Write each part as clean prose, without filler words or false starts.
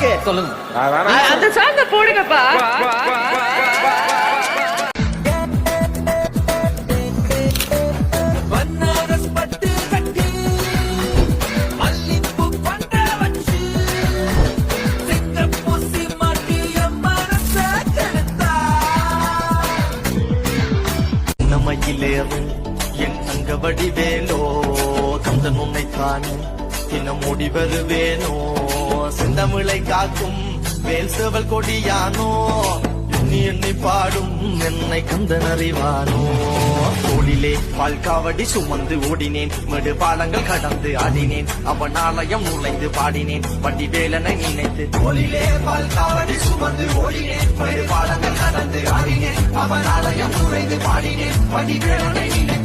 சொல்லுங்க. அந்த சாங்க போடுங்கப்பா. என் தங்க வடிவேலோ தந்தன் உன்னை காண தினம் முடிவது வேணோ செந்தமிழை காக்கும் வேல் சேவல் கொடியானோ எண்ணி எண்ணி பாடும் என்னை கந்தன் அறிவானோ தோளிலே பால்காவடி சுமந்து ஓடினேன் மேடு பாலங்கள் கடந்து ஆடினேன் அவன் ஆலயம் நுழைந்து பாடினேன் வடிவேலனை நினைத்து தோளிலே பால்காவடி சுமந்து ஓடினேன் மேடு பாலங்கள் கடந்து ஆடினேன் அவன் ஆலயம் நுழைந்து பாடினேன் வடிவேலனை நினைத்து.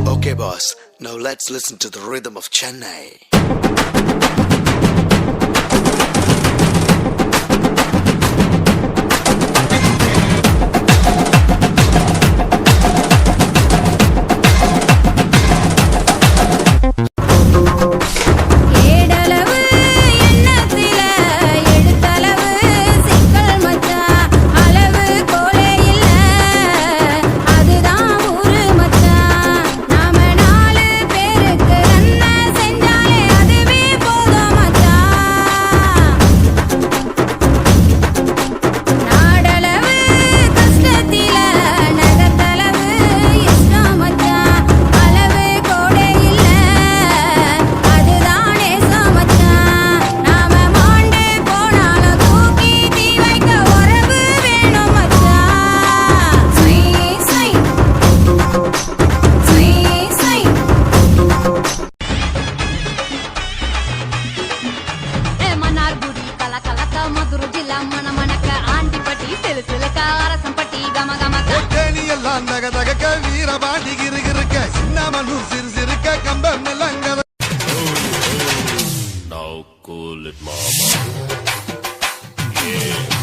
Okay, boss. Now let's listen to the rhythm of Chennai. Veerapandi கிருக்க சின்னமனு சிறு சிறுக்க கம்பம் நிலங்க. Now cool it, mama. Yeah.